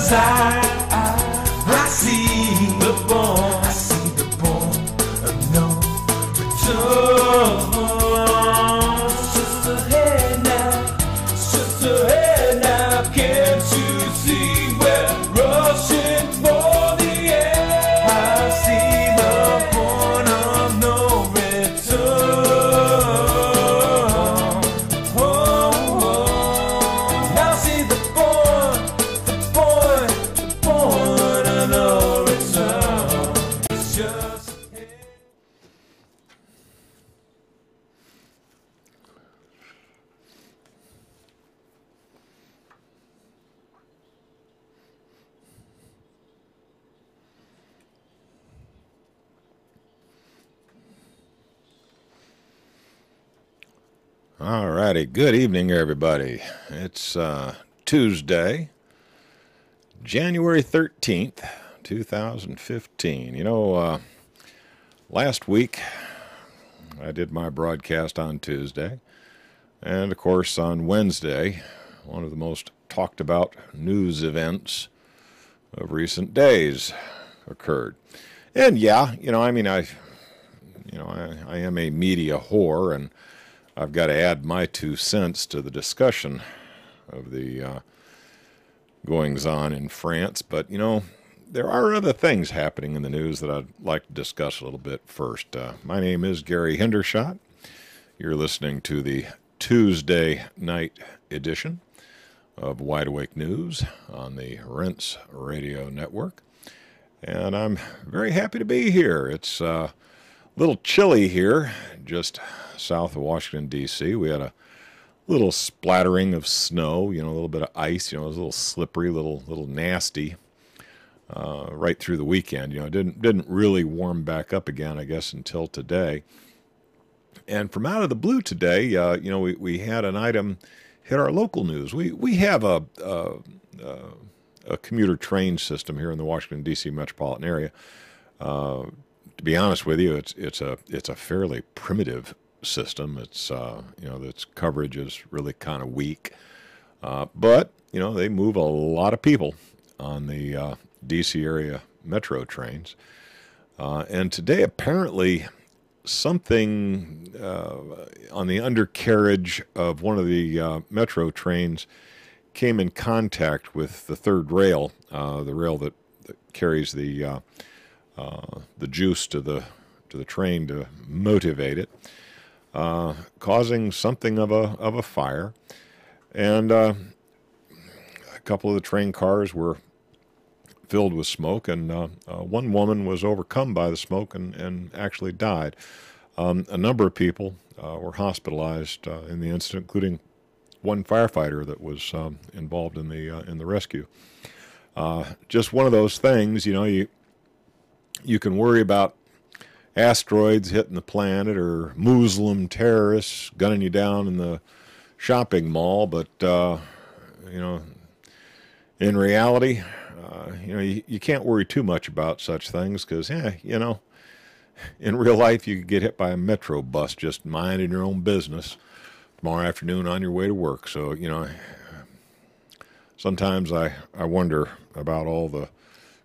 I see the born of no return. Sister, hey now, can't you see we're rushing for the end? I see the point of no return. Now see the point of no return. It's just All righty. Good evening, everybody. It's Tuesday, January 13th, 2015. You know, last week I did my broadcast on Tuesday, and of course on Wednesday, one of the most talked about news events of recent days occurred. And yeah, you know, I mean, I am a media whore, and I've got to add my 2 cents to the discussion of the goings-on in France. But, you know, there are other things happening in the news that I'd like to discuss a little bit first. My name is Gary Hendershot. You're listening to the Tuesday night edition of Wide Awake News on the Rents Radio Network. And I'm very happy to be here. It's a little chilly here, just south of Washington, D.C. We had a little splattering of snow, you know, a little bit of ice, you know, it was a little slippery, little nasty right through the weekend. You know, it didn't really warm back up again, I guess, until today. And from out of the blue today, you know, we had an item hit our local news. We have a commuter train system here in the Washington, D.C. metropolitan area. To be honest with you, it's a fairly primitive system. It's you know, its coverage is really kind of weak, but you know, they move a lot of people on the DC area metro trains, and today apparently something on the undercarriage of one of the metro trains came in contact with the third rail, the rail that carries the juice to the train to motivate it, causing something of a fire. And a couple of the train cars were filled with smoke, and one woman was overcome by the smoke and actually died. A number of people were hospitalized in the incident, including one firefighter that was involved in the rescue. Just one of those things, you know, you can worry about asteroids hitting the planet or Muslim terrorists gunning you down in the shopping mall, but you know, in reality, you know, you can't worry too much about such things because, you know, in real life you could get hit by a metro bus just minding your own business tomorrow afternoon on your way to work. So, you know, sometimes I wonder about all the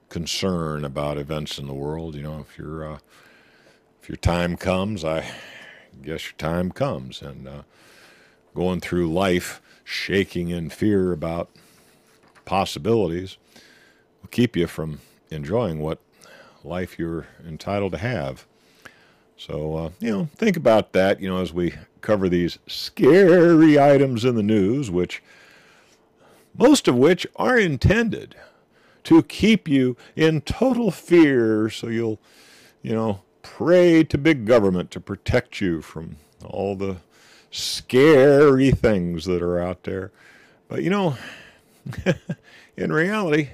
concern about events in the world. You know, if your time comes, I guess your time comes, and going through life shaking in fear about possibilities will keep you from enjoying what life you're entitled to have. So, you know, think about that, you know, as we cover these scary items in the news, most of which are intended to keep you in total fear, so you'll, you know, pray to big government to protect you from all the scary things that are out there. But, you know, in reality,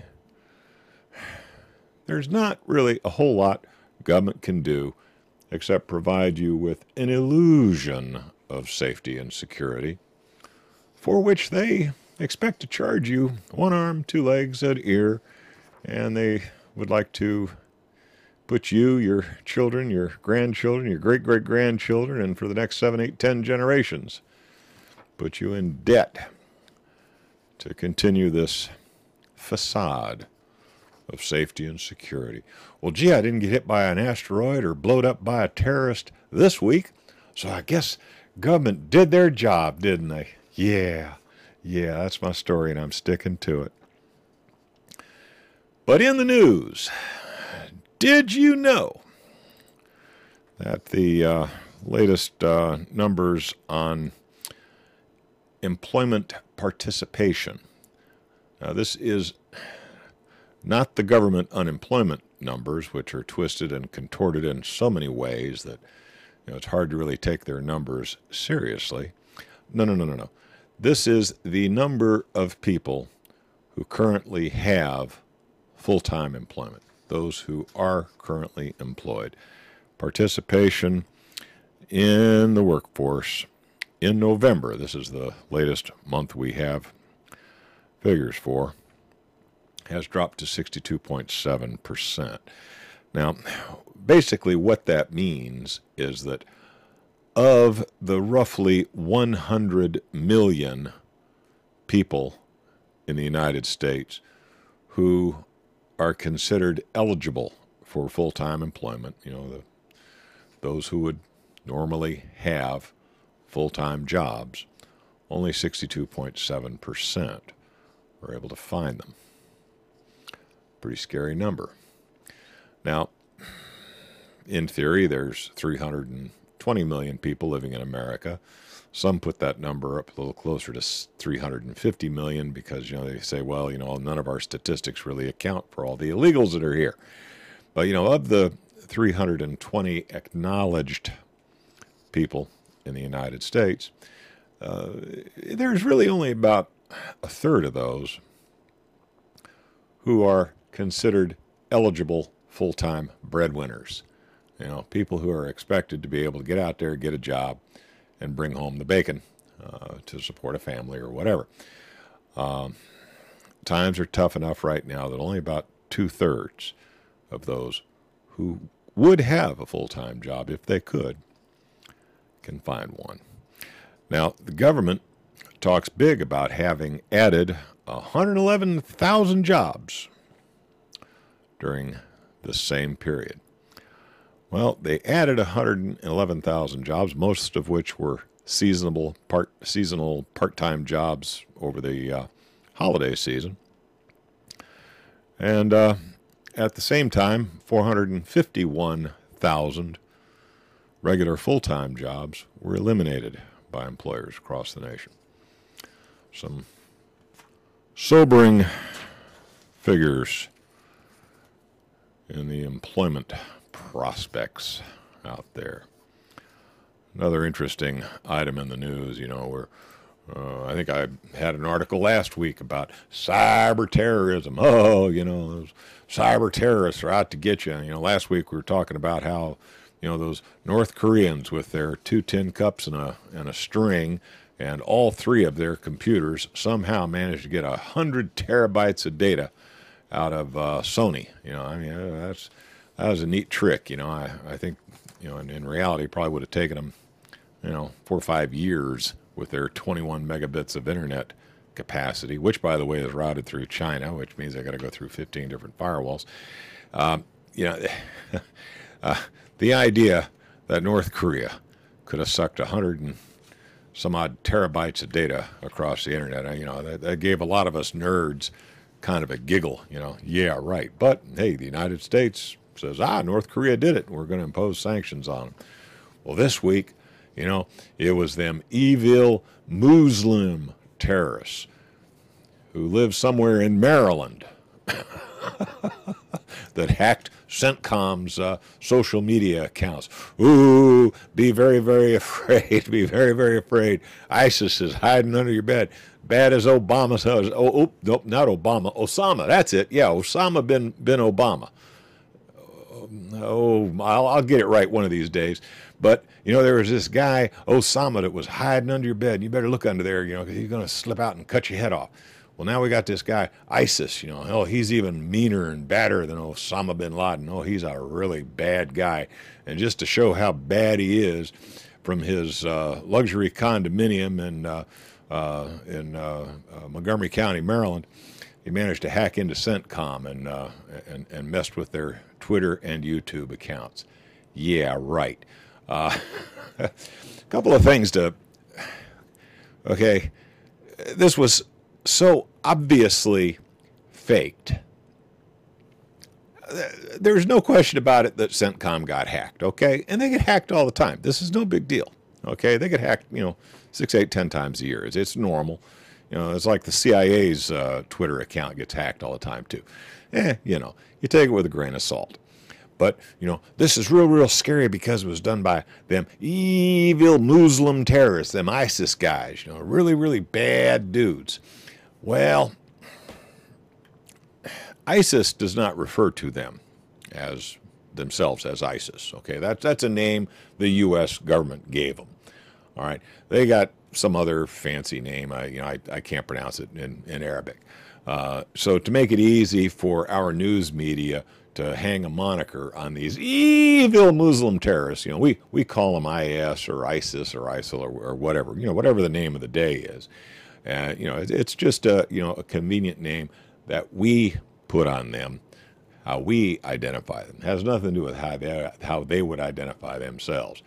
there's not really a whole lot government can do except provide you with an illusion of safety and security, for which they expect to charge you one arm, two legs, an ear, and they would like to put you, your children, your grandchildren, your great-great-grandchildren, and for the next 7, 8, 10 generations, put you in debt to continue this facade of safety and security. Well, gee, I didn't get hit by an asteroid or blowed up by a terrorist this week, so I guess government did their job, didn't they? Yeah, that's my story, and I'm sticking to it. But in the news, did you know that the latest numbers on employment participation, now this is not the government unemployment numbers, which are twisted and contorted in so many ways that it's hard to really take their numbers seriously. No. This is the number of people who currently have full-time employment, those who are currently employed. Participation in the workforce in November, this is the latest month we have figures for, has dropped to 62.7%. Now, basically what that means is that of the roughly 100 million people in the United States who are considered eligible for full-time employment, those who would normally have full-time jobs, only 62.7% are able to find them. Pretty scary number. Now, in theory, there's 320 million people living in America. Some put that number up a little closer to 350 million because, they say, well, none of our statistics really account for all the illegals that are here. But, of the 320 acknowledged people in the United States, there's really only about a third of those who are considered eligible full-time breadwinners. People who are expected to be able to get out there, get a job, and bring home the bacon to support a family or whatever. Times are tough enough right now that only about 2/3 of those who would have a full-time job, if they could, can find one. Now, the government talks big about having added 111,000 jobs during the same period. Well, they added 111,000 jobs, most of which were seasonal part-time jobs over the holiday season. And at the same time, 451,000 regular full-time jobs were eliminated by employers across the nation. Some sobering figures in the employment prospects out there. Another interesting item in the news, I think I had an article last week about cyber terrorism. Those cyber terrorists are out to get you. Last week we were talking about how, those North Koreans with their 2 tin cups and a string and all 3 of their computers somehow managed to get 100 terabytes of data out of Sony. That was a neat trick. I think, in reality, probably would have taken them, 4 or 5 years with their 21 megabits of internet capacity, which, by the way, is routed through China, which means they got to go through 15 different firewalls. The idea that North Korea could have sucked 100 and some odd terabytes of data across the internet, that gave a lot of us nerds kind of a giggle. Yeah, right. But hey, the United States says, North Korea did it. We're going to impose sanctions on them. Well, this week, it was them evil Muslim terrorists who live somewhere in Maryland that hacked CENTCOM's social media accounts. Ooh, be very, very afraid. Be very, very afraid. ISIS is hiding under your bed. Bad as Obama says. Nope, not Obama. Osama, that's it. Yeah, Osama bin Obama. I'll get it right one of these days. But, there was this guy, Osama, that was hiding under your bed. You better look under there, because he's going to slip out and cut your head off. Well, now we got this guy, ISIS, he's even meaner and badder than Osama bin Laden. He's a really bad guy. And just to show how bad he is, from his luxury condominium in Montgomery County, Maryland, he managed to hack into CENTCOM and messed with their Twitter and YouTube accounts. Yeah, right. A couple of things to... Okay, this was so obviously faked. There's no question about it that CENTCOM got hacked, okay? And they get hacked all the time. This is no big deal, okay? They get hacked, 6, 8, 10 times a year. It's normal. It's like the CIA's Twitter account gets hacked all the time, too. You take it with a grain of salt. But, this is real, real scary because it was done by them evil Muslim terrorists, them ISIS guys, really, really bad dudes. Well, ISIS does not refer to them as themselves as ISIS, okay? That's a name the U.S. government gave them, all right? They got some other fancy name. I can't pronounce it in Arabic. So to make it easy for our news media to hang a moniker on these evil Muslim terrorists, we call them IS or ISIS or ISIL or whatever, whatever the name of the day is. It's just a convenient name that we put on them, how we identify them. It has nothing to do with how they would identify themselves.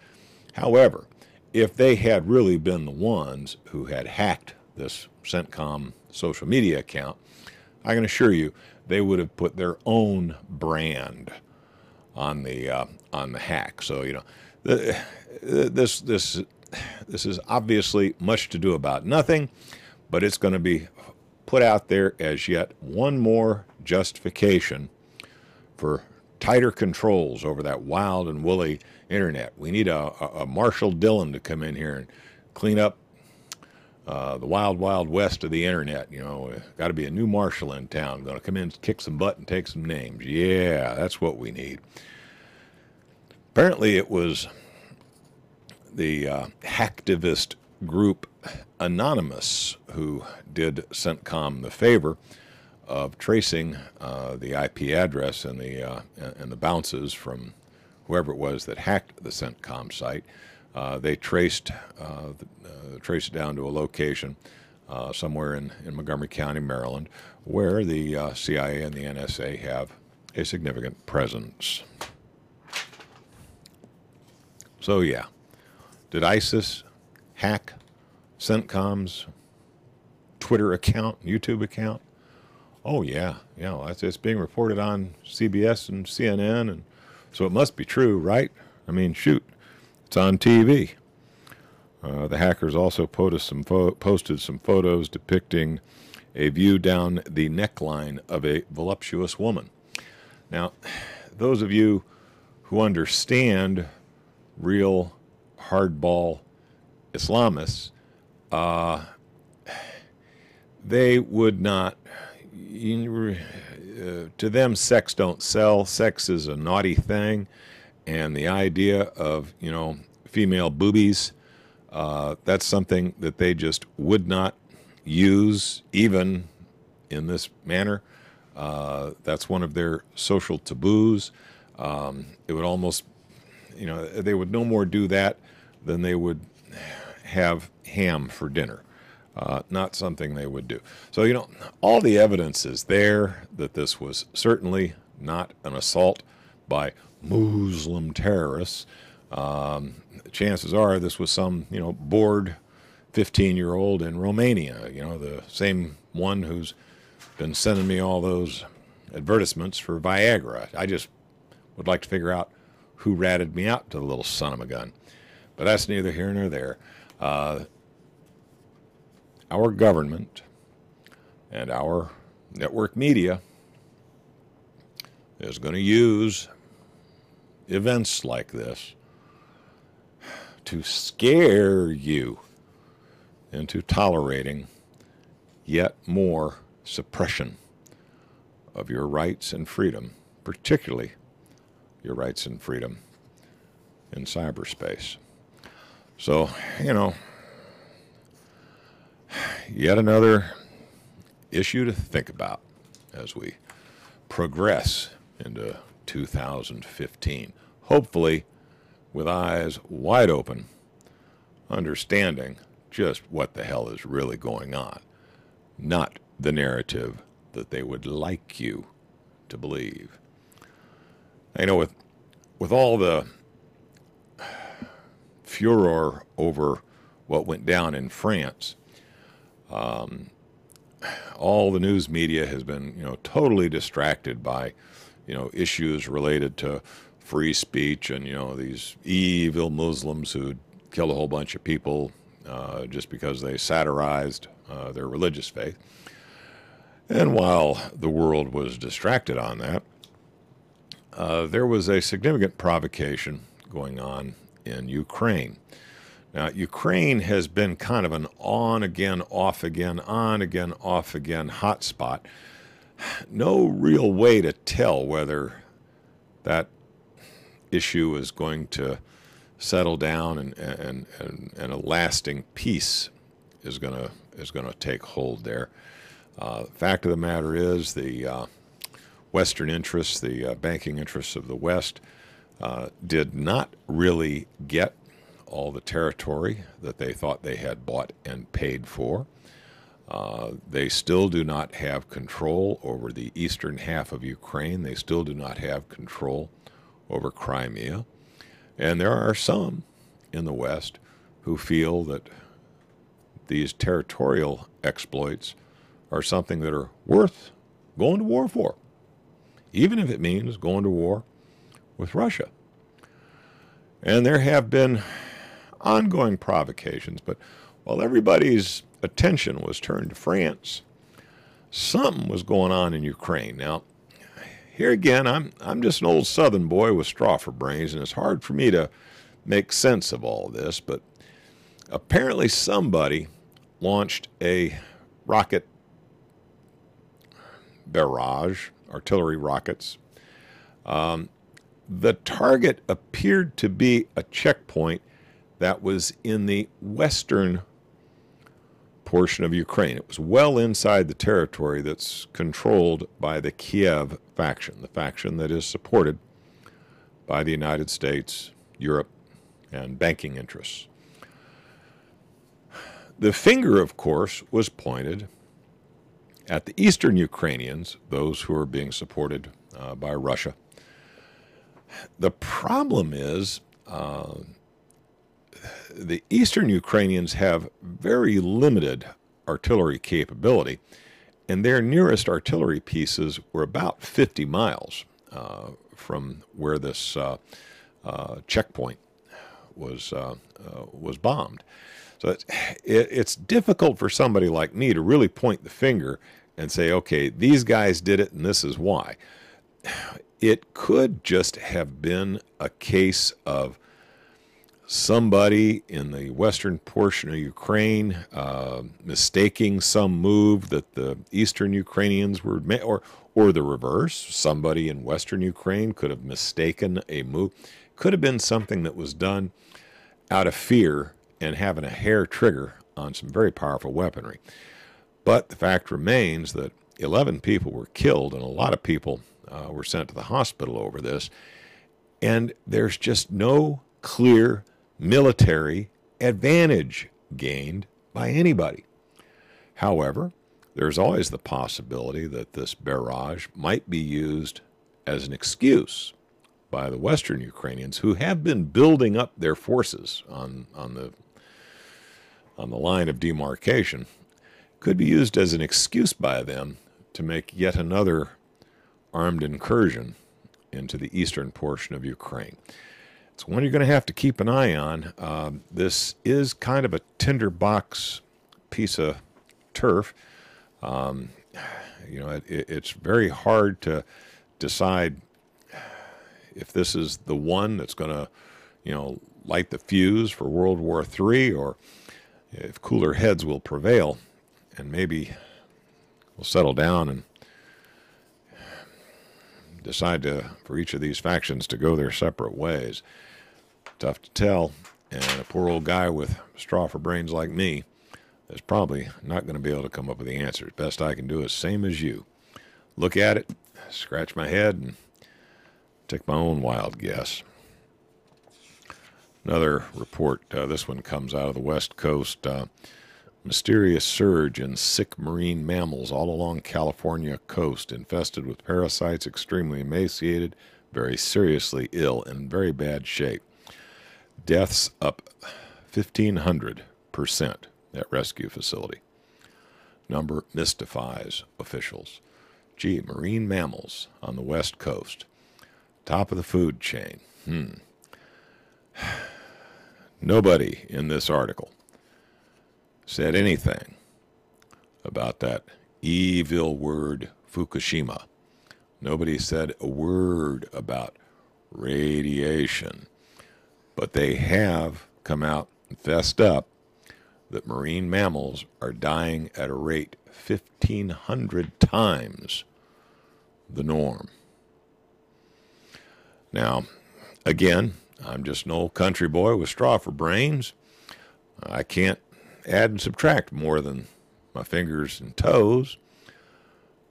However, if they had really been the ones who had hacked this CENTCOM social media account, I can assure you they would have put their own brand on the hack. So this is obviously much to do about nothing, but it's going to be put out there as yet one more justification for tighter controls over that wild and woolly internet. We need a Marshall Dillon to come in here and clean up the wild, wild west of the internet. Got to be a new Marshall in town. Going to come in, kick some butt, and take some names. Yeah, that's what we need. Apparently, it was the hacktivist group Anonymous who did CENTCOM the favor of tracing the IP address and the bounces from whoever it was that hacked the CENTCOM site. They traced it down to a location somewhere in Montgomery County, Maryland, where the CIA and the NSA have a significant presence. So yeah, did ISIS hack CENTCOM's Twitter account, YouTube account? Oh yeah, it's being reported on CBS and CNN, and so it must be true, right? I mean, shoot, it's on TV. The hackers also posted some photos depicting a view down the neckline of a voluptuous woman. Now, those of you who understand real hardball Islamists, they would not, to them sex don't sell, sex is a naughty thing, and the idea of, female boobies, that's something that they just would not use even in this manner. That's one of their social taboos. It would almost, they would no more do that than they would have ham for dinner. Not something they would do. So, all the evidence is there that this was certainly not an assault by Muslim terrorists. Chances are this was some, bored 15-year-old in Romania, the same one who's been sending me all those advertisements for Viagra. I just would like to figure out who ratted me out to the little son of a gun. But that's neither here nor there. Our government and our network media is going to use events like this to scare you into tolerating yet more suppression of your rights and freedom, particularly your rights and freedom in cyberspace. So, yet another issue to think about as we progress into 2015. Hopefully, with eyes wide open, understanding just what the hell is really going on, not the narrative that they would like you to believe. You know, with all the furor over what went down in France, all the news media has been, totally distracted by, issues related to free speech and, these evil Muslims who killed a whole bunch of people just because they satirized their religious faith. And while the world was distracted on that, there was a significant provocation going on in Ukraine. Now, Ukraine has been kind of an on-again, off-again, on-again, off-again hotspot. No real way to tell whether that issue is going to settle down and a lasting peace is going to take hold there. Fact of the matter is the Western interests, the banking interests of the West, did not really get all the territory that they thought they had bought and paid for. They still do not have control over the eastern half of Ukraine. They still do not have control over Crimea. And there are some in the West who feel that these territorial exploits are something that are worth going to war for, even if it means going to war with Russia. And there have been ongoing provocations, but while everybody's attention was turned to France, something was going on in Ukraine. Now, here again, I'm just an old Southern boy with straw for brains, and it's hard for me to make sense of all this, but apparently somebody launched a rocket barrage, artillery rockets. The target appeared to be a checkpoint that was in the western portion of Ukraine. It was well inside the territory that's controlled by the Kiev faction, the faction that is supported by the United States, Europe, and banking interests. The finger, of course, was pointed at the eastern Ukrainians, those who are being supported by Russia. The problem is the eastern Ukrainians have very limited artillery capability, and their nearest artillery pieces were about 50 miles from where this checkpoint was bombed. So it's difficult for somebody like me to really point the finger and say, okay, these guys did it and this is why. It could just have been a case of somebody in the western portion of Ukraine mistaking some move that the eastern Ukrainians were or the reverse. Somebody in western Ukraine could have mistaken a move. Could have been something that was done out of fear and having a hair trigger on some very powerful weaponry. But the fact remains that 11 people were killed and a lot of people were sent to the hospital over this. And there's just no clear military advantage gained by anybody. However, there's always the possibility that this barrage might be used as an excuse by the Western Ukrainians, who have been building up their forces on the line of demarcation. Could be used as an excuse by them to make yet another armed incursion into the eastern portion of Ukraine. It's one you're going to have to keep an eye on. This is kind of a tinderbox piece of turf. It's very hard to decide if this is the one that's going to, light the fuse for World War III, or if cooler heads will prevail and maybe we'll settle down and decide for each of these factions to go their separate ways. Tough to tell, and a poor old guy with straw for brains like me is probably not going to be able to come up with the answers. Best I can do is same as you. Look at it, scratch my head, and take my own wild guess. Another report, this one comes out of the West Coast. Mysterious surge in sick marine mammals all along California coast, infested with parasites, extremely emaciated, very seriously ill, in very bad shape. Deaths up 1,500% at rescue facility. Number mystifies officials. Gee, marine mammals on the West Coast. Top of the food chain. Nobody in this article said anything about that evil word Fukushima. Nobody said a word about radiation. But they have come out and fessed up that marine mammals are dying at a rate 1,500 times the norm. Now, again, I'm just an old country boy with straw for brains. I can't add and subtract more than my fingers and toes,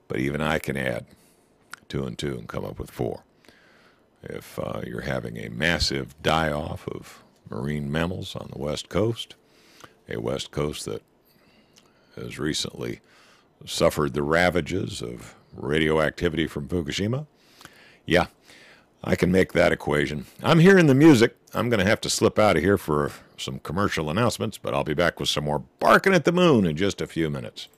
but even I can add 2 and 2 and come up with 4. If you're having a massive die-off of marine mammals on the West Coast, a West Coast that has recently suffered the ravages of radioactivity from Fukushima, yeah, I can make that equation. I'm hearing the music. I'm going to have to slip out of here for some commercial announcements, but I'll be back with some more barking at the moon in just a few minutes.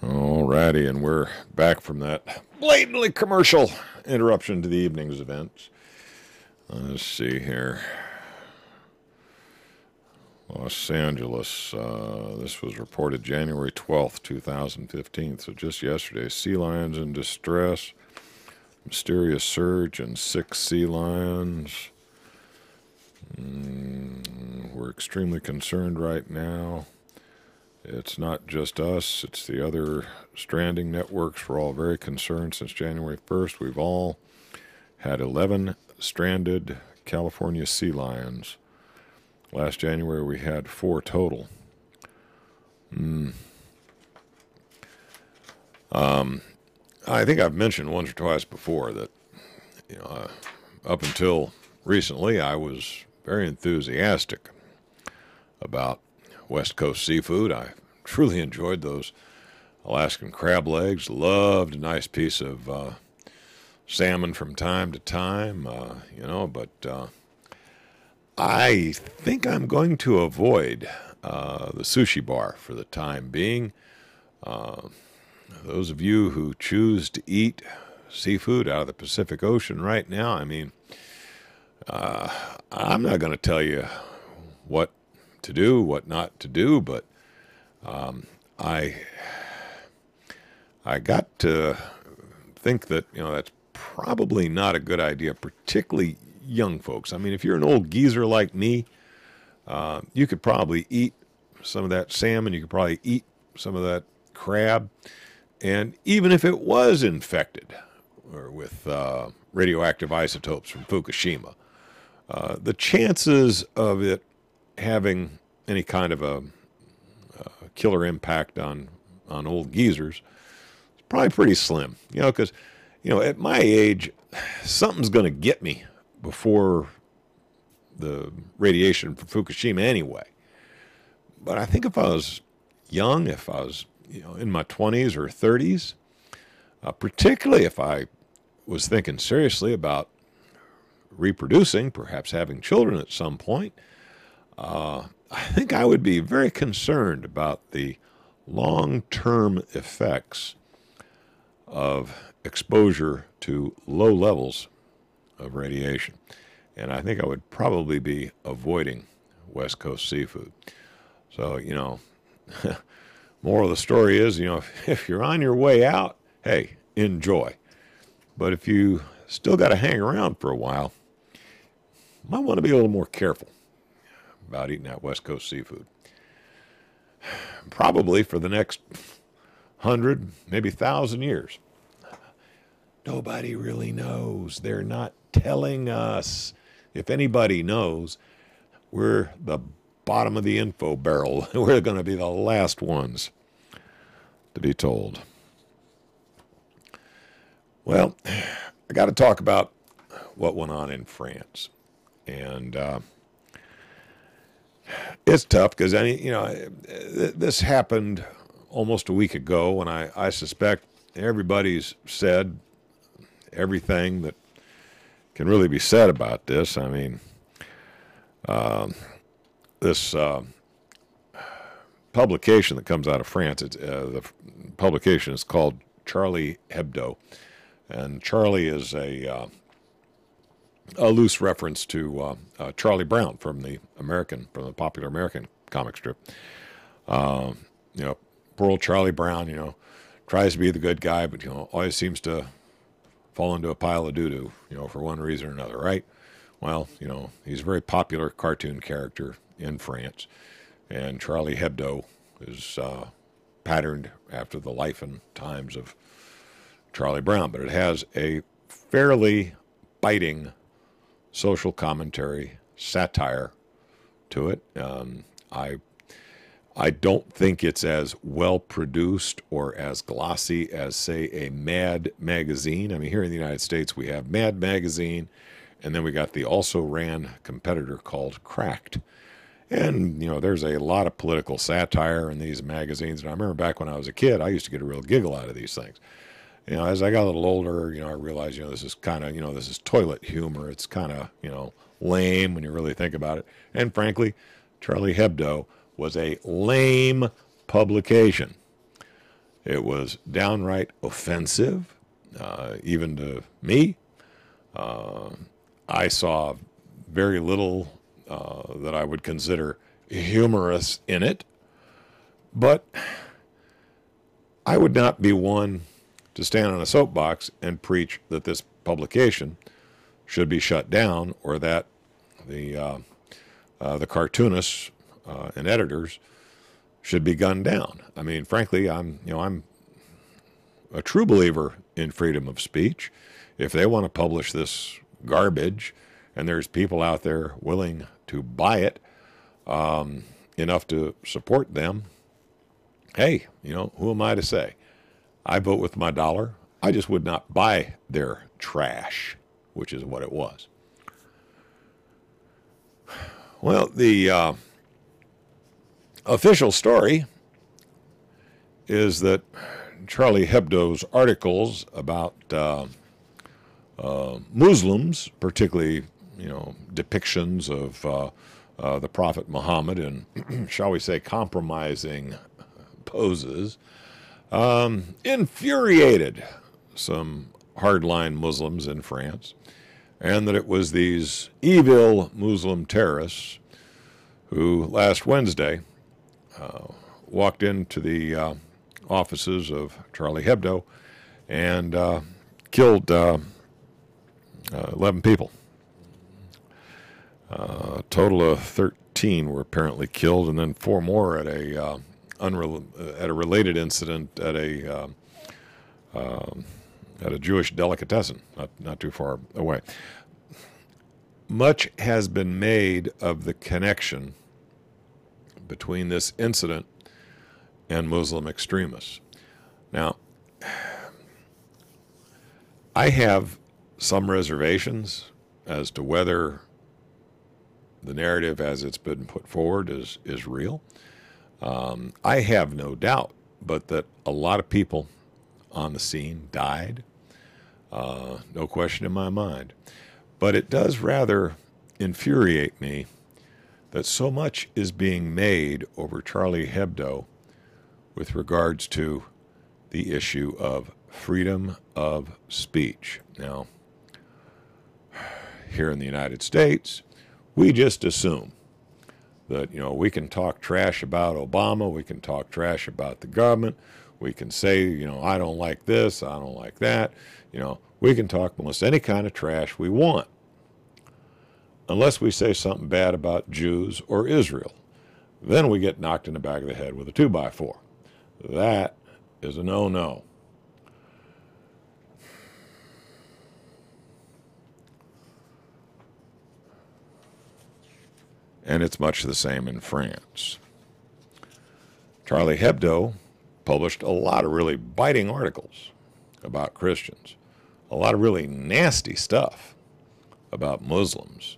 Alrighty, and we're back from that blatantly commercial interruption to the evening's events. Let's see here. Los Angeles, this was reported January 12th, 2015, so just yesterday. Sea lions in distress. Mysterious surge in 6 sea lions. We're extremely concerned right now. It's not just us, it's the other stranding networks. We're all very concerned since January 1st. We've all had 11 stranded California sea lions. Last January we had 4 total. I think I've mentioned once or twice before that, up until recently, I was very enthusiastic about West Coast seafood. I truly enjoyed those Alaskan crab legs. Loved a nice piece of salmon from time to time, but I think I'm going to avoid the sushi bar for the time being. Those of you who choose to eat seafood out of the Pacific Ocean right now, I'm not going to tell you what to do, what not to do, but I got to think that, that's probably not a good idea, particularly young folks. If you're an old geezer like me, you could probably eat some of that salmon, you could probably eat some of that crab, and even if it was infected or with radioactive isotopes from Fukushima, the chances of it having any kind of a killer impact on old geezers is probably pretty slim. Because at my age, something's going to get me before the radiation from Fukushima anyway. But I think if I was young, if I was in my 20s or 30s, particularly if I was thinking seriously about reproducing, perhaps having children at some point, I think I would be very concerned about the long-term effects of exposure to low levels of radiation. And I think I would probably be avoiding West Coast seafood. So, moral of the story is, if you're on your way out, hey, enjoy. But if you still got to hang around for a while, you might want to be a little more careful about eating that West Coast seafood. Probably for the next 100, maybe 1,000 years. Nobody really knows. They're not telling us. If anybody knows, we're the bottom of the info barrel. We're going to be the last ones to be told. Well, I got to talk about what went on in France. And It's tough because, this happened almost a week ago, and I suspect everybody's said everything that can really be said about this. I mean, this publication that comes out of France, the publication is called Charlie Hebdo, and Charlie is a loose reference to Charlie Brown from the popular American comic strip. Poor old Charlie Brown, tries to be the good guy, but always seems to fall into a pile of doo-doo, for one reason or another, right? Well, he's a very popular cartoon character in France, and Charlie Hebdo is patterned after the life and times of Charlie Brown, but it has a fairly biting social commentary, satire to it. I don't think it's as well produced or as glossy as, say, a Mad magazine. I mean, here in the United States, we have Mad magazine, and then we got the also ran competitor called Cracked. And, there's a lot of political satire in these magazines. And I remember back when I was a kid, I used to get a real giggle out of these things. As I got a little older, I realized, this is kind of, this is toilet humor. It's kind of, lame when you really think about it. And frankly, Charlie Hebdo was a lame publication. It was downright offensive, even to me. I saw very little that I would consider humorous in it, but I would not be one to stand on a soapbox and preach that this publication should be shut down, or that the cartoonists and editors should be gunned down. I mean, frankly, I'm a true believer in freedom of speech. If they want to publish this garbage, and there's people out there willing to buy it enough to support them, hey, who am I to say? I vote with my dollar. I just would not buy their trash, which is what it was. Well, the official story is that Charlie Hebdo's articles about Muslims, particularly, depictions of the Prophet Muhammad in, shall we say, compromising poses, infuriated some hardline Muslims in France, and that it was these evil Muslim terrorists who last Wednesday walked into the offices of Charlie Hebdo and killed 11 people. A total of 13 were apparently killed, and then 4 more at a related incident at a Jewish delicatessen, not too far away. Much has been made of the connection between this incident and Muslim extremists. Now, I have some reservations as to whether the narrative as it's been put forward is real. I have no doubt, but that a lot of people on the scene died. No question in my mind. But it does rather infuriate me that so much is being made over Charlie Hebdo with regards to the issue of freedom of speech. Now, here in the United States, we just assume that, we can talk trash about Obama, we can talk trash about the government, we can say, I don't like this, I don't like that, we can talk almost any kind of trash we want, unless we say something bad about Jews or Israel. Then we get knocked in the back of the head with a 2x4. That is a no-no. And it's much the same in France. Charlie Hebdo published a lot of really biting articles about Christians, a lot of really nasty stuff about Muslims.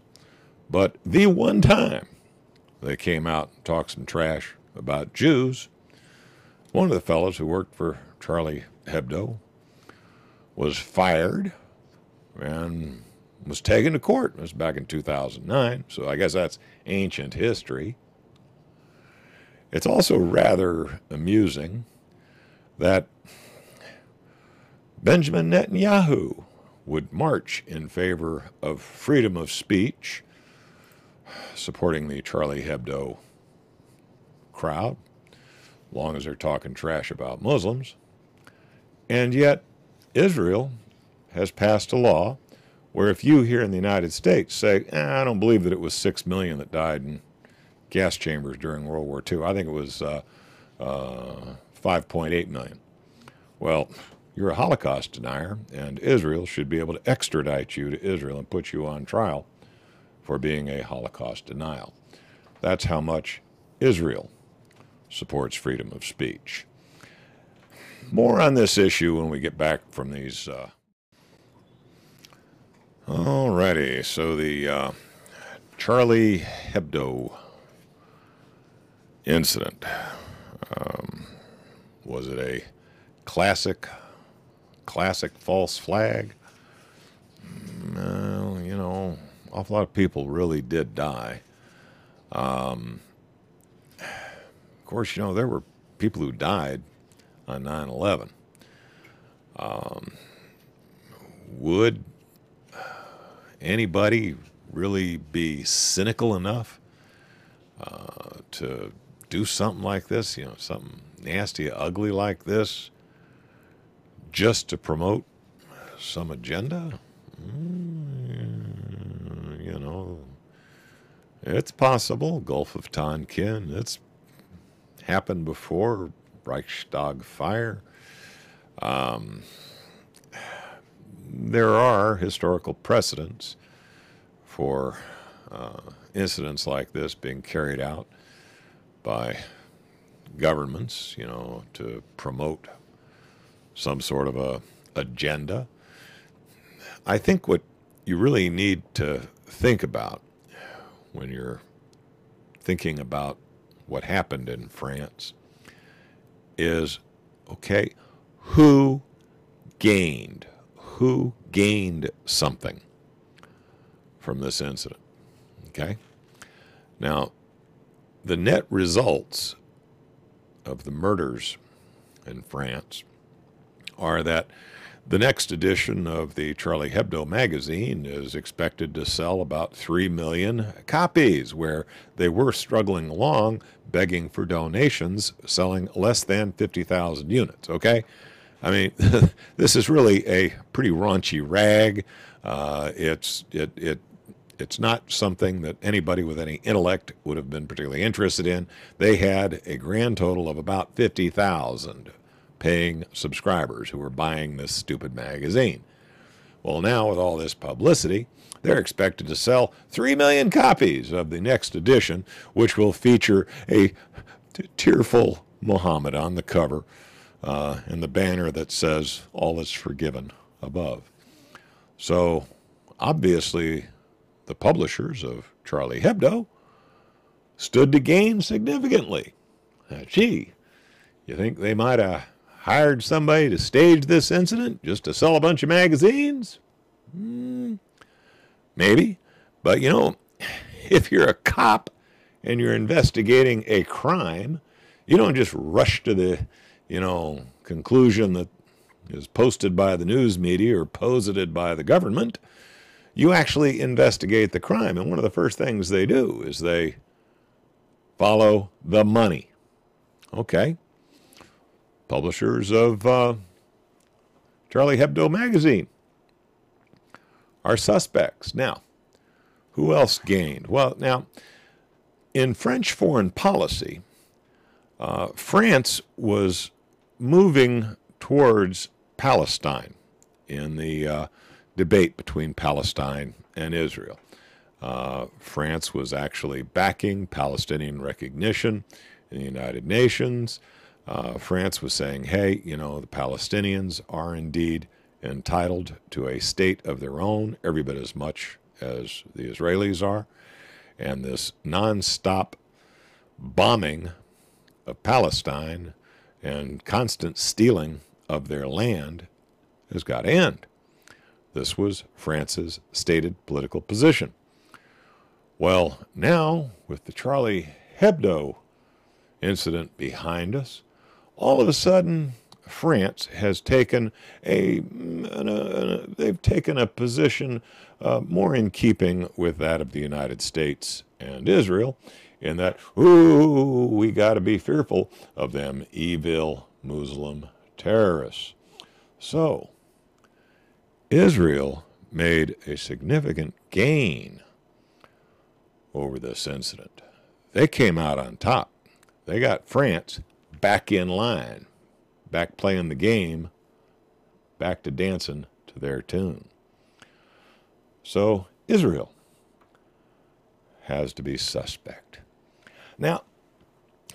But the one time they came out and talked some trash about Jews. One of the fellows who worked for Charlie Hebdo was fired and was taken to court. It was back in 2009, so I guess that's ancient history. It's also rather amusing that Benjamin Netanyahu would march in favor of freedom of speech, supporting the Charlie Hebdo crowd, as long as they're talking trash about Muslims. And yet, Israel has passed a law where if you here in the United States say, I don't believe that it was 6 million that died in gas chambers during World War II. I think it was 5.8 million. Well, you're a Holocaust denier, and Israel should be able to extradite you to Israel and put you on trial for being a Holocaust denial. That's how much Israel supports freedom of speech. More on this issue when we get back from these. Alrighty, so the Charlie Hebdo incident. Was it a classic false flag? Well, you know, awful lot of people really did die. Of course, you know, there were people who died on 9/11. Would anybody really be cynical enough to do something like this, you know, something nasty, ugly like this, just to promote some agenda? You know, it's possible. Gulf of Tonkin, it's happened before. Reichstag fire. There are historical precedents for incidents like this being carried out by governments, you know, to promote some sort of a agenda. I think what you really need to think about when you're thinking about what happened in France is, okay, who gained something from this incident? Okay? Now, the net results of the murders in France are that the next edition of the Charlie Hebdo magazine is expected to sell about 3 million copies, where they were struggling along, begging for donations, selling less than 50,000 units, okay? I mean, this is really a pretty raunchy rag. It's not something that anybody with any intellect would have been particularly interested in. They had a grand total of about 50,000 paying subscribers who were buying this stupid magazine. Well, now with all this publicity, they're expected to sell 3 million copies of the next edition, which will feature a tearful Muhammad on the cover and the banner that says, "All is forgiven" above. So, obviously, the publishers of Charlie Hebdo stood to gain significantly. Gee, you think they might have hired somebody to stage this incident just to sell a bunch of magazines? Maybe. But, you know, if you're a cop and you're investigating a crime, you don't just rush to the, conclusion that is posted by the news media or posited by the government. You actually investigate the crime. And one of the first things they do is they follow the money. Okay. Publishers of Charlie Hebdo magazine are suspects. Now, who else gained? Well, now, in French foreign policy, France was moving towards Palestine in the debate between Palestine and Israel. France was actually backing Palestinian recognition in the United Nations. France was saying, hey, the Palestinians are indeed entitled to a state of their own, every bit as much as the Israelis are. And this nonstop bombing of Palestine and constant stealing of their land has got to end. This was France's stated political position. Well, now, with the Charlie Hebdo incident behind us, all of a sudden, France has taken they've taken a position more in keeping with that of the United States and Israel, in that, we got to be fearful of them evil Muslim terrorists. So, Israel made a significant gain over this incident. They came out on top. They got France back in line, back playing the game, back to dancing to their tune. So Israel has to be suspect. Now,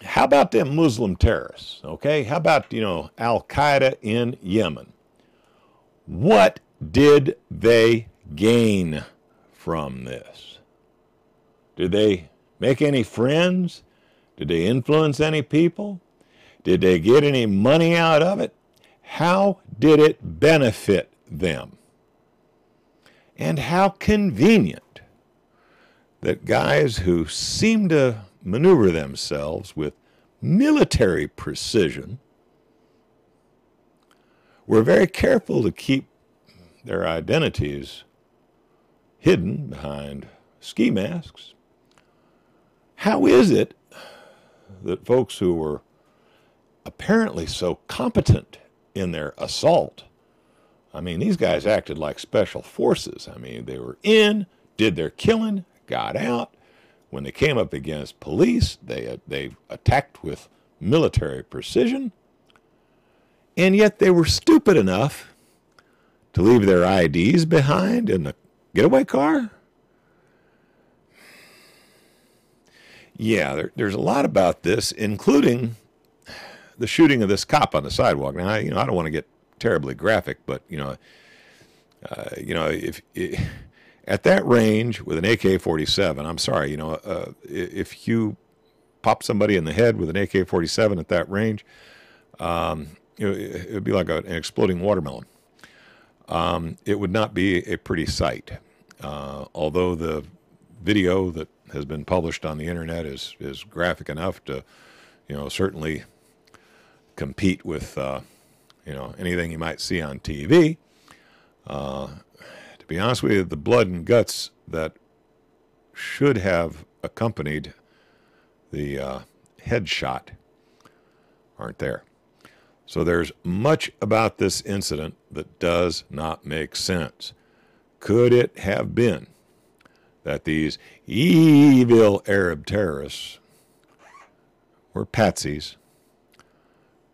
how about them Muslim terrorists, okay? How about, Al-Qaeda in Yemen? What did they gain from this? Did they make any friends? Did they influence any people? Did they get any money out of it? How did it benefit them? And how convenient that guys who seem to maneuver themselves with military precision were very careful to keep their identities hidden behind ski masks. How is it that folks who were apparently so competent in their assault, these guys acted like special forces. They were in, did their killing, got out. When they came up against police, they attacked with military precision, and yet they were stupid enough to leave their IDs behind in the getaway car? Yeah, there's a lot about this, including the shooting of this cop on the sidewalk. Now, I don't want to get terribly graphic, but if at that range with an AK-47, I'm sorry, if you pop somebody in the head with an AK-47 at that range, it would be like an exploding watermelon. It would not be a pretty sight. Although the video that has been published on the internet is graphic enough to, certainly compete with, anything you might see on TV. To be honest with you, the blood and guts that should have accompanied the headshot aren't there. So there's much about this incident that does not make sense. Could it have been that these evil Arab terrorists were patsies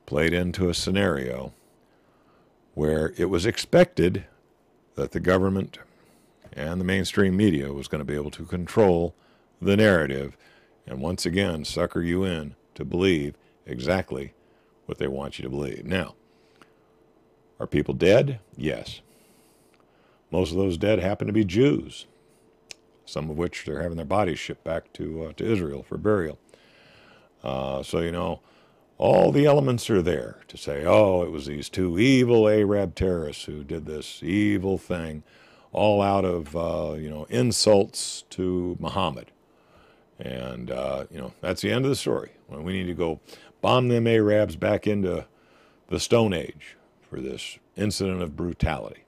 played into a scenario where it was expected that the government and the mainstream media was going to be able to control the narrative and once again sucker you in to believe exactly what they want you to believe. Now, are people dead? Yes. Most of those dead happen to be Jews, some of which they're having their bodies shipped back to Israel for burial. So, all the elements are there to say, it was these two evil Arab terrorists who did this evil thing, all out of, insults to Muhammad. And, that's the end of the story. Well, we need to go bomb them Arabs back into the Stone Age for this incident of brutality.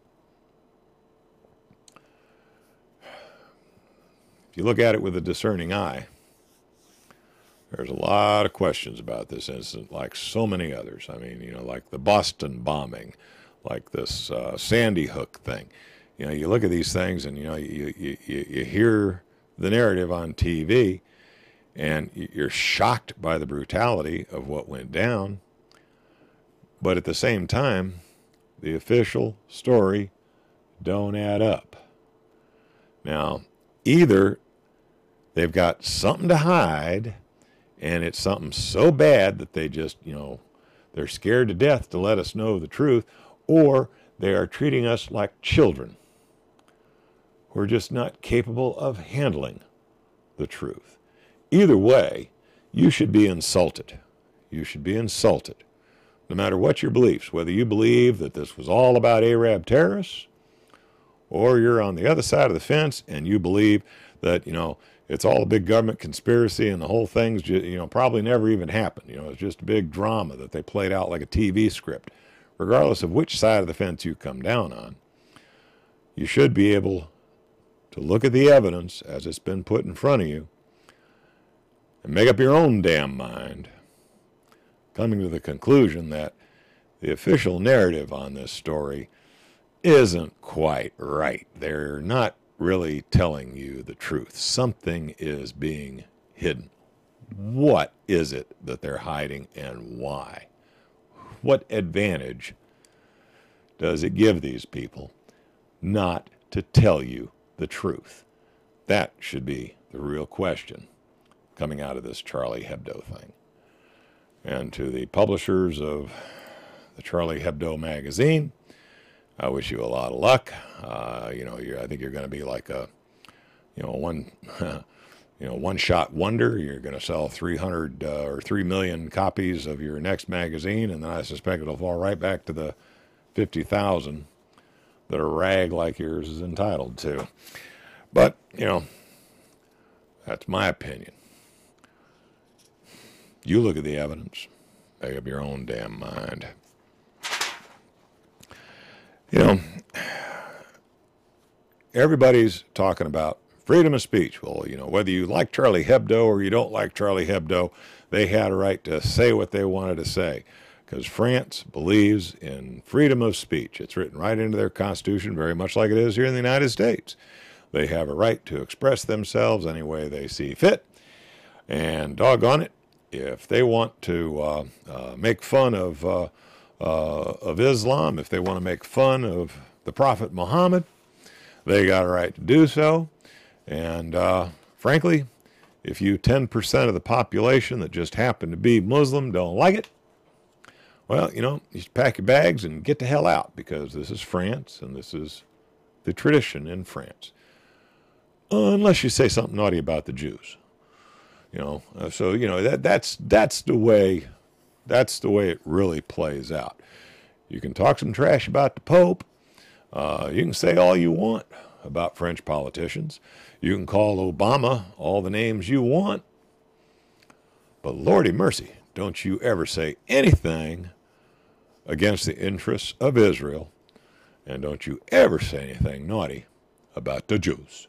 If you look at it with a discerning eye, there's a lot of questions about this incident, like so many others. Like the Boston bombing, like this Sandy Hook thing. You look at these things and, you hear the narrative on TV, and you're shocked by the brutality of what went down. But at the same time, the official story don't add up. Now, either they've got something to hide, and it's something so bad that they just, they're scared to death to let us know the truth, or they are treating us like children who are just not capable of handling the truth. Either way, you should be insulted. You should be insulted. No matter what your beliefs, whether you believe that this was all about Arab terrorists, or you're on the other side of the fence and you believe that, it's all a big government conspiracy and the whole thing's just, probably never even happened. It's just a big drama that they played out like a TV script. Regardless of which side of the fence you come down on, you should be able to look at the evidence as it's been put in front of you and make up your own damn mind, coming to the conclusion that the official narrative on this story isn't quite right. They're not really telling you the truth. Something is being hidden. What is it that they're hiding and why? What advantage does it give these people not to tell you the truth? That should be the real question coming out of this Charlie Hebdo thing. And to the publishers of the Charlie Hebdo magazine, I wish you a lot of luck. I think you're going to be like a, one-shot wonder. You're going to sell 300 or 3 million copies of your next magazine, and then I suspect it'll fall right back to the 50,000 that a rag like yours is entitled to. But, that's my opinion. You look at the evidence, make up your own damn mind. Everybody's talking about freedom of speech. Well, whether you like Charlie Hebdo or you don't like Charlie Hebdo, they had a right to say what they wanted to say, because France believes in freedom of speech. It's written right into their constitution, very much like it is here in the United States. They have a right to express themselves any way they see fit, and doggone it, if they want to make fun of Islam, if they want to make fun of the Prophet Muhammad, they got a right to do so. And frankly, if you 10% of the population that just happen to be Muslim don't like it, well, you should pack your bags and get the hell out, because this is France and this is the tradition in France. Unless you say something naughty about the Jews. That's the way it really plays out. You can talk some trash about the Pope. You can say all you want about French politicians. You can call Obama all the names you want. But Lordy mercy, don't you ever say anything against the interests of Israel. And don't you ever say anything naughty about the Jews.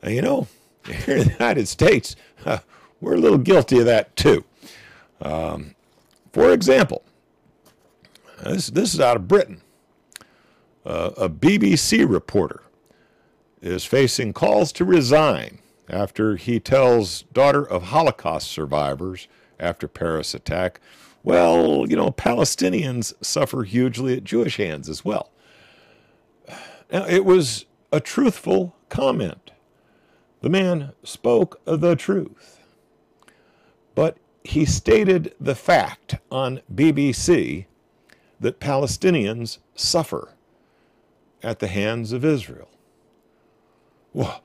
And here in the United States, we're a little guilty of that too. For example, this is out of Britain. A BBC reporter is facing calls to resign after he tells daughter of Holocaust survivors after Paris attack, well, Palestinians suffer hugely at Jewish hands as well. Now, it was a truthful comment. The man spoke the truth. But he stated the fact on BBC that Palestinians suffer at the hands of Israel. Well,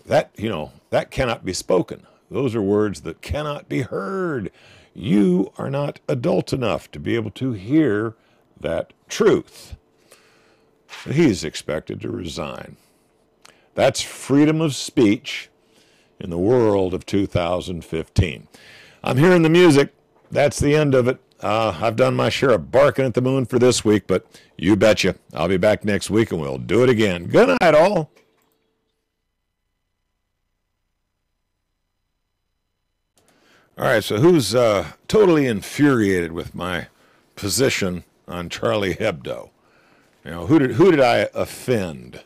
that cannot be spoken. Those are words that cannot be heard. You are not adult enough to be able to hear that truth. He's expected to resign. That's freedom of speech in the world of 2015. I'm hearing the music. That's the end of it. I've done my share of barking at the moon for this week, but you betcha, I'll be back next week and we'll do it again. Good night, all. All right, so who's totally infuriated with my position on Charlie Hebdo? Who did I offend?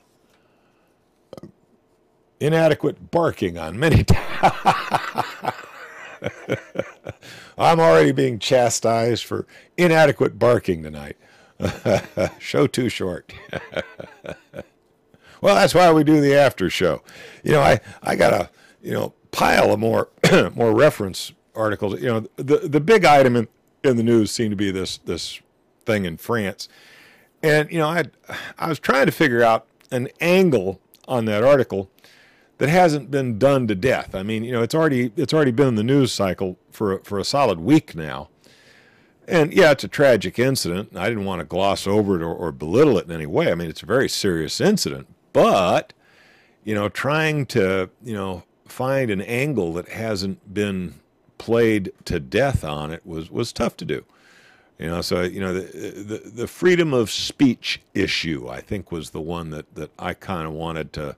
Inadequate barking on many times. I'm already being chastised for inadequate barking tonight. Show too short. Well, that's why we do the after show. I got a pile of more more reference articles. The big item in the news seemed to be this thing in France, and I was trying to figure out an angle on that article that hasn't been done to death. I mean, it's already been in the news cycle for a solid week now. And yeah, it's a tragic incident. I didn't want to gloss over it or belittle it in any way. I mean, it's a very serious incident, but trying to find an angle that hasn't been played to death on it was tough to do. So the freedom of speech issue, I think, was the one that I kind of wanted to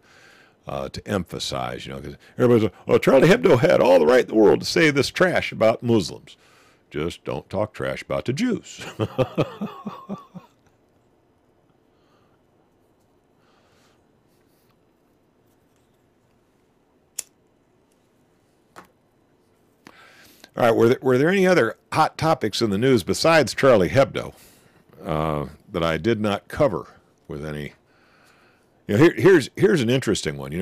emphasize. Because everybody's like, "Oh, Charlie Hebdo had all the right in the world to say this trash about Muslims. Just don't talk trash about the Jews." All right, were there any other hot topics in the news besides Charlie Hebdo that I did not cover with any? Here's an interesting one.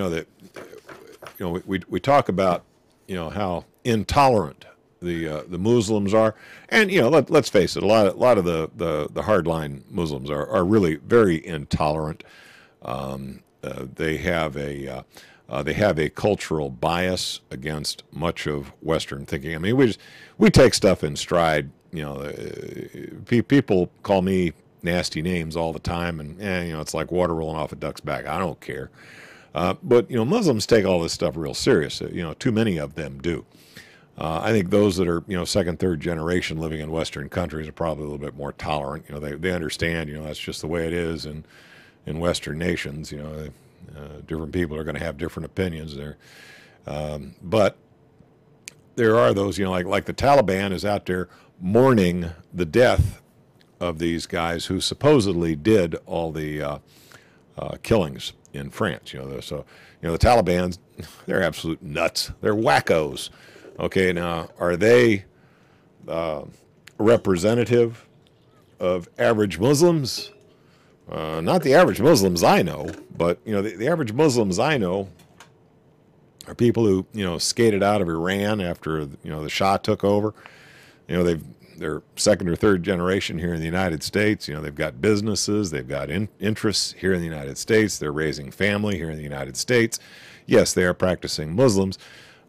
We talk about how intolerant the Muslims are, and let's face it, a lot of the hardline Muslims are really very intolerant. They have a cultural bias against much of Western thinking. I mean, we take stuff in stride. People call me nasty names all the time, and it's like water rolling off a duck's back. I don't care. But Muslims take all this stuff real serious. Too many of them do. I think those that are second, third generation living in Western countries are probably a little bit more tolerant. They understand. That's just the way it is in Western nations. Different people are going to have different opinions there. But there are those, like the Taliban is out there mourning the death of these guys who supposedly did all the killings in France. So the Taliban, they're absolute nuts. They're wackos. Okay, now are they representative of average Muslims? Not the average Muslims I know, but the average Muslims I know are people who skated out of Iran after the Shah took over. They're second or third generation here in the United States. They've got businesses, they've got interests here in the United States. They're raising family here in the United States. Yes, they are practicing Muslims,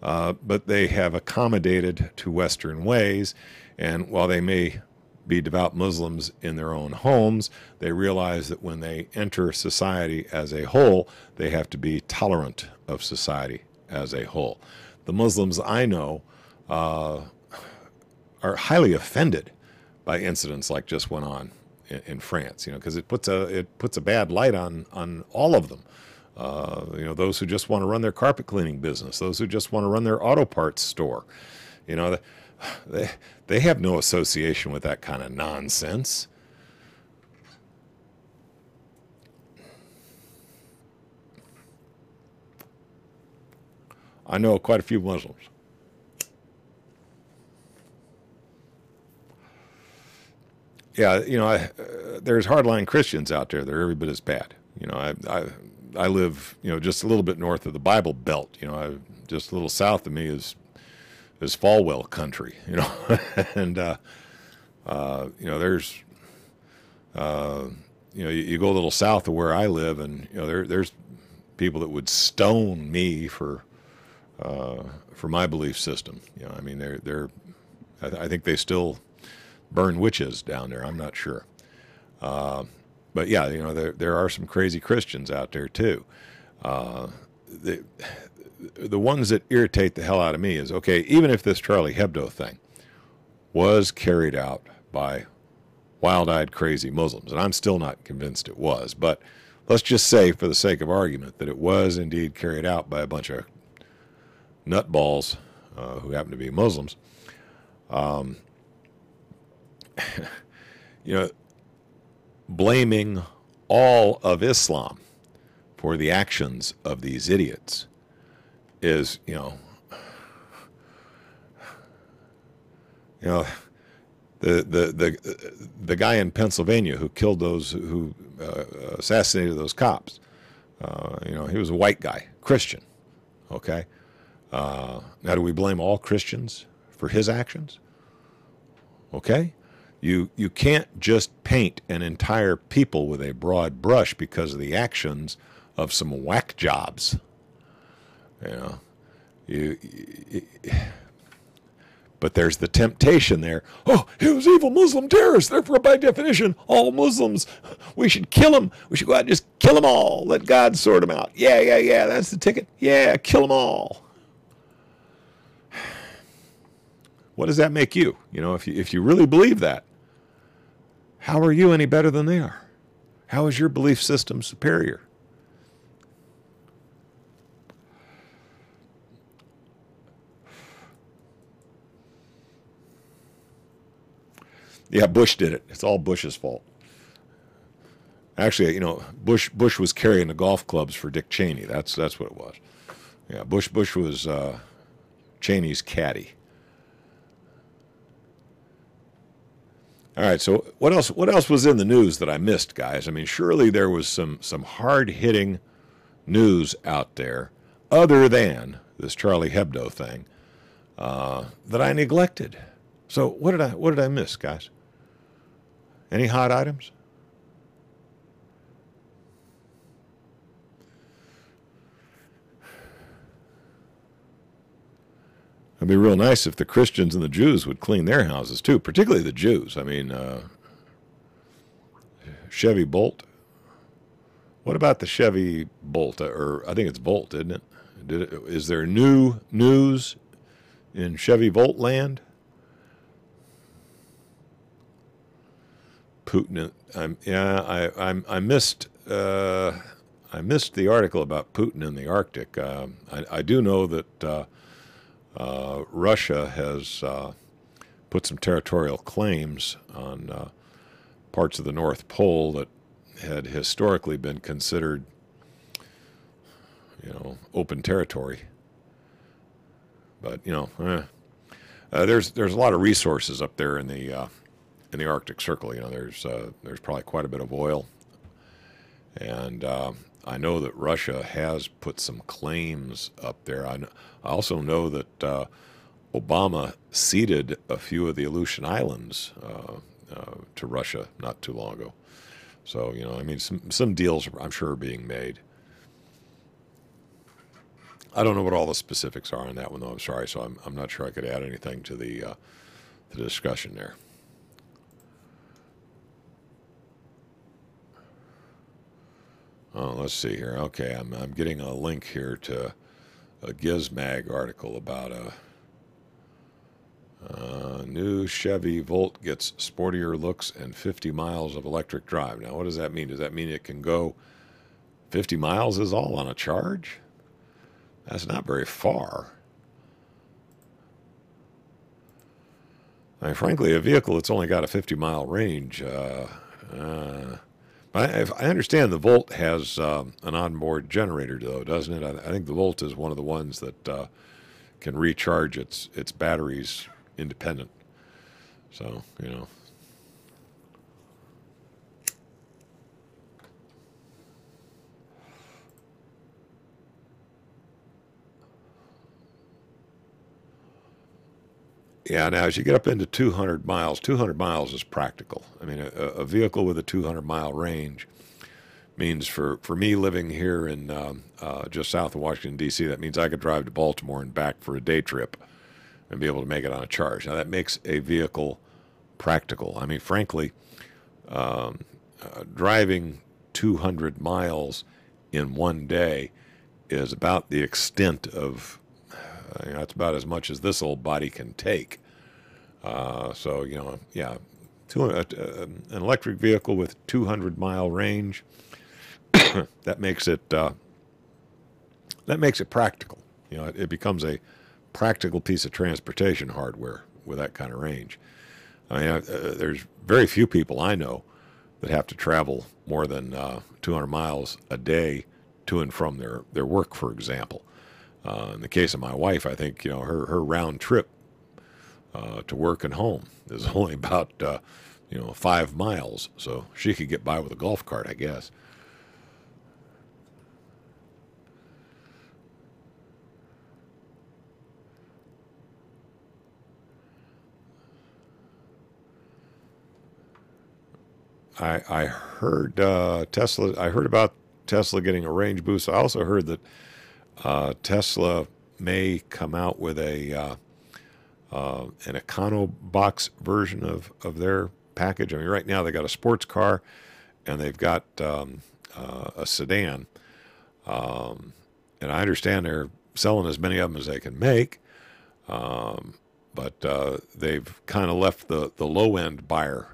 but they have accommodated to Western ways. And while they may be devout Muslims in their own homes, they realize that when they enter society as a whole, they have to be tolerant of society as a whole. The Muslims I know are highly offended by incidents like just went on in France, because it puts a bad light on all of them. Those who just want to run their carpet cleaning business, those who just want to run their auto parts store, they have no association with that kind of nonsense. I know quite a few Muslims. Yeah, there's hardline Christians out there that are every bit as bad. I live, just a little bit north of the Bible Belt. Just a little south of me is Falwell country. And there's you go a little south of where I live, and there's people that would stone me for my belief system. I think they still burn witches down there. I'm not sure. But yeah, there are some crazy Christians out there too. The ones that irritate the hell out of me is, okay, even if this Charlie Hebdo thing was carried out by wild-eyed crazy Muslims, and I'm still not convinced it was, but let's just say for the sake of argument that it was indeed carried out by a bunch of nutballs who happen to be Muslims. Blaming all of Islam for the actions of these idiots is, the guy in Pennsylvania who killed those, who assassinated those cops. He was a white guy, Christian. Okay. Now, do we blame all Christians for his actions? Okay. You can't just paint an entire people with a broad brush because of the actions of some whack jobs. You know, but there's the temptation there. Oh, it was evil Muslim terrorists. Therefore, by definition, all Muslims, we should kill them. We should go out and just kill them all. Let God sort them out. Yeah. That's the ticket. Yeah, kill them all. What does that make you? You know, if you really believe that, how are you any better than they are? How is your belief system superior? Yeah, Bush did it. It's all Bush's fault. Actually, you know, Bush was carrying the golf clubs for Dick Cheney. That's what it was. Yeah, Bush was Cheney's caddy. All right, so what else was in the news that I missed, guys? I mean, surely there was some hard-hitting news out there other than this Charlie Hebdo thing that I neglected. So what did I miss, guys? Any hot items? It'd be real nice if the Christians and the Jews would clean their houses too, particularly the Jews. I mean, Chevy Bolt. What about the Chevy Bolt? Or I think it's Bolt, isn't it? Is there new news in Chevy Volt land? Putin. I missed the article about Putin in the Arctic. I do know that Russia has put some territorial claims on parts of the North Pole that had historically been considered, you know, open territory. But you know, there's a lot of resources up there in the Arctic Circle. You know, there's probably quite a bit of oil, and I know that Russia has put some claims up there. I also know that Obama ceded a few of the Aleutian Islands to Russia not too long ago. So, you know, I mean, some deals I'm sure are being made. I don't know what all the specifics are on that one, though. I'm sorry, so I'm not sure I could add anything to the discussion there. Oh, let's see here. Okay, I'm getting a link here to a Gizmag article about a new Chevy Volt gets sportier looks and 50 miles of electric drive. Now, what does that mean? Does that mean it can go 50 miles is all on a charge? That's not very far. I mean, frankly, a vehicle that's only got a 50-mile range, I understand the Volt has an onboard generator, though, doesn't it? I think the Volt is one of the ones that can recharge its batteries independent. So, you know. Yeah, now as you get up into 200 miles is practical. I mean, a vehicle with a 200-mile range means for me living here in just south of Washington, D.C., that means I could drive to Baltimore and back for a day trip and be able to make it on a charge. Now, that makes a vehicle practical. I mean, frankly, driving 200 miles in one day is about the extent of that's about as much as this old body can take. So, you know, yeah, an electric vehicle with 200-mile range, that makes it practical. You know, it becomes a practical piece of transportation hardware with that kind of range. I mean, there's very few people I know that have to travel more than 200 miles a day to and from their work, for example. In the case of my wife, I think, you know, her round trip to work and home is only about 5 miles, so she could get by with a golf cart, I guess. I heard Tesla. I heard about Tesla getting a range boost. I also heard that Tesla may come out with an econo box version of their package. I mean, right now they got a sports car and they've got a sedan. And I understand they're selling as many of them as they can make, but they've kind of left the low-end buyer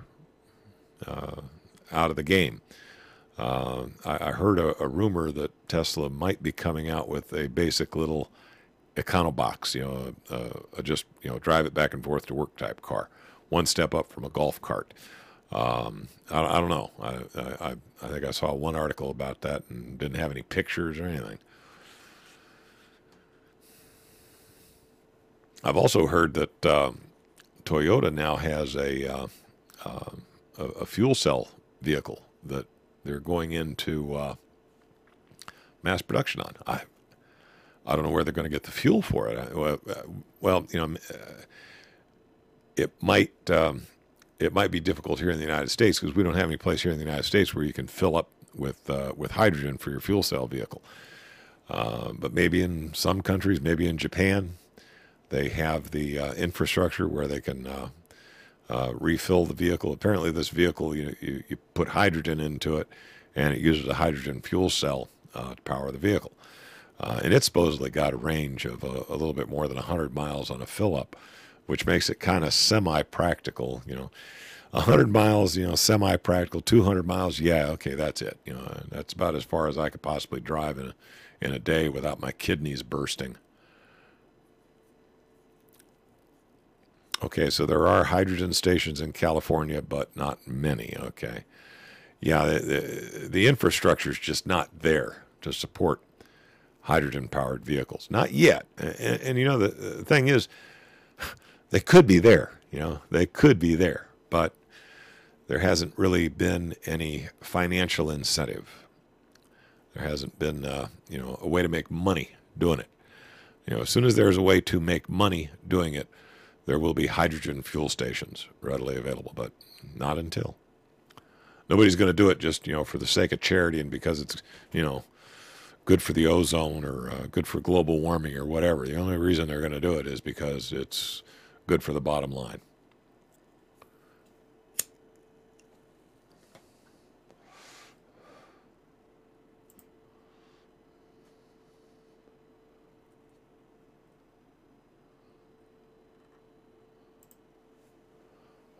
out of the game. I heard a rumor that Tesla might be coming out with a basic little econobox, just drive it back and forth to work type car, one step up from a golf cart. I don't know. I think I saw one article about that and didn't have any pictures or anything. I've also heard that Toyota now has a fuel cell vehicle that they're going into mass production on. I don't know where they're going to get the fuel for it. Well, it might be difficult here in the United States because we don't have any place here in the United States where you can fill up with hydrogen for your fuel cell vehicle. But maybe in some countries, maybe in Japan, they have the infrastructure where they can refill the vehicle. Apparently, this vehicle, you put hydrogen into it, and it uses a hydrogen fuel cell to power the vehicle. And it's supposedly got a range of a little bit more than 100 miles on a fill-up, which makes it kind of semi-practical. 100 miles, semi-practical. 200 miles, yeah, okay, that's it. That's about as far as I could possibly drive in a day without my kidneys bursting. Okay, so there are hydrogen stations in California, but not many. Okay, yeah, the infrastructure is just not there to support hydrogen-powered vehicles. Not yet. And the thing is, they could be there. They could be there, but there hasn't really been any financial incentive. There hasn't been, a way to make money doing it. As soon as there's a way to make money doing it, there will be hydrogen fuel stations readily available, but not until. Nobody's going to do it just, for the sake of charity and because it's, good for the ozone or good for global warming or whatever. The only reason they're going to do it is because it's good for the bottom line.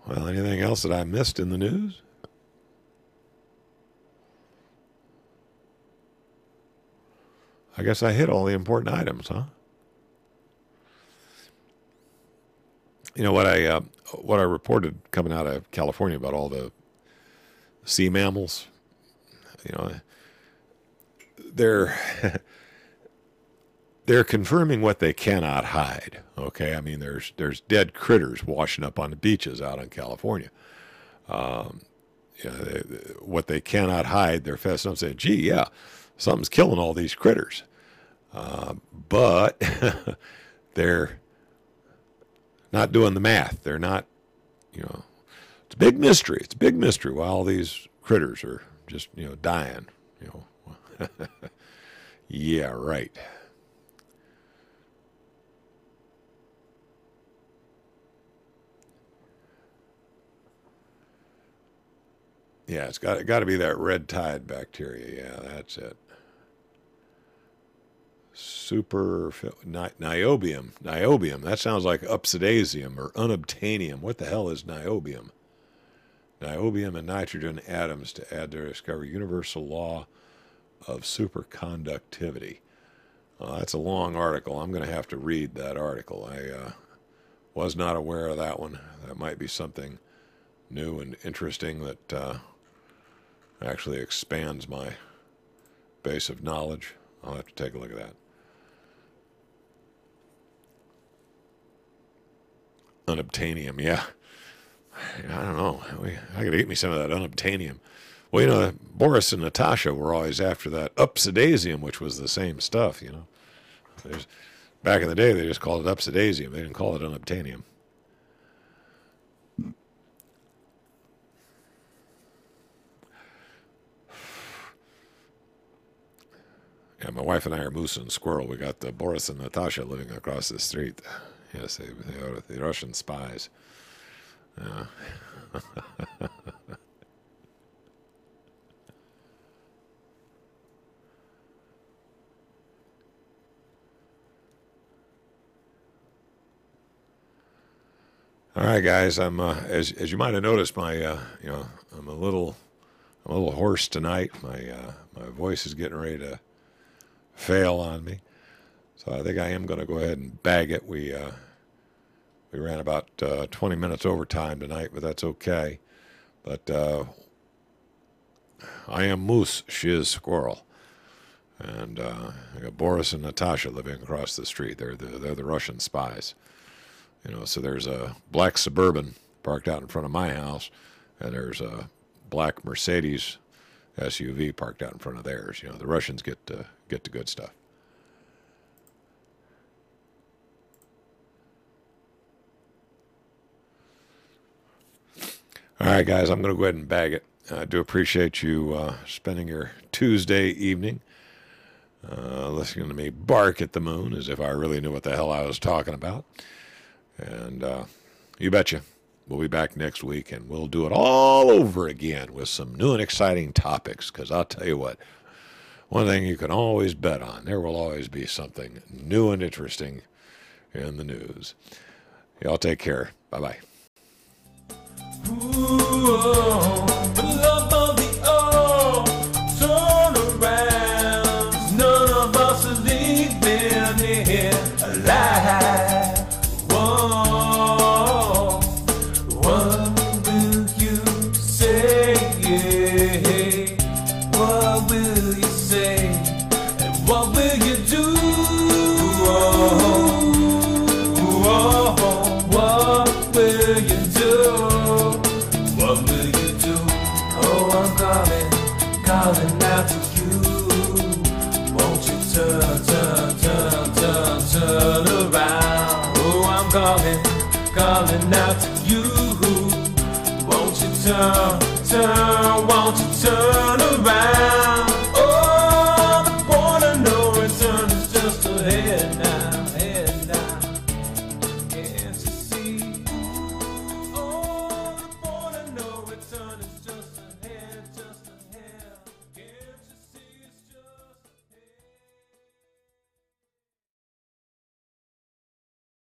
Well, anything else that I missed in the news? I guess I hit all the important items, huh? What I reported coming out of California about all the sea mammals, they're they're confirming what they cannot hide. Okay, I mean there's dead critters washing up on the beaches out in California. What they cannot hide, they're fast enough saying, "Gee, yeah, something's killing all these critters," but they're not doing the math. They're not, it's a big mystery. It's a big mystery why all these critters are just, dying. Yeah, right. Yeah, it's got to be that red tide bacteria. Yeah, that's it. Niobium. Niobium. That sounds like upsidasium or unobtainium. What the hell is niobium? Niobium and nitrogen atoms to add to discover universal law of superconductivity. That's a long article. I'm going to have to read that article. I was not aware of that one. That might be something new and interesting that actually expands my base of knowledge. I'll have to take a look at that. Unobtainium, yeah. I don't know. I could eat me some of that unobtainium. Well, Boris and Natasha were always after that upsidasium, which was the same stuff, Back in the day, they just called it upsidasium. They didn't call it unobtainium. Yeah, my wife and I are moose and squirrel. We got Boris and Natasha living across the street. Yes, they are the Russian spies. All right, guys. I'm as you might have noticed, I'm a little hoarse tonight. My voice is getting ready to fail on me, so I think I am going to go ahead and bag it. We ran about 20 minutes overtime tonight, but that's okay. But I am moose, she is squirrel, and I got Boris and Natasha living across the street. They're the Russian spies. So there's a black Suburban parked out in front of my house, and there's a black Mercedes SUV parked out in front of theirs. The Russians get the good stuff. All right, guys, I'm going to go ahead and bag it. I do appreciate you spending your Tuesday evening listening to me bark at the moon as if I really knew what the hell I was talking about. And you betcha, we'll be back next week, and we'll do it all over again with some new and exciting topics, because I'll tell you what, one thing you can always bet on, there will always be something new and interesting in the news. Y'all take care. Bye-bye. None of us are leaving here alive. Calling out to you, won't you turn around? Oh, I'm calling out to you, won't you won't you turn around?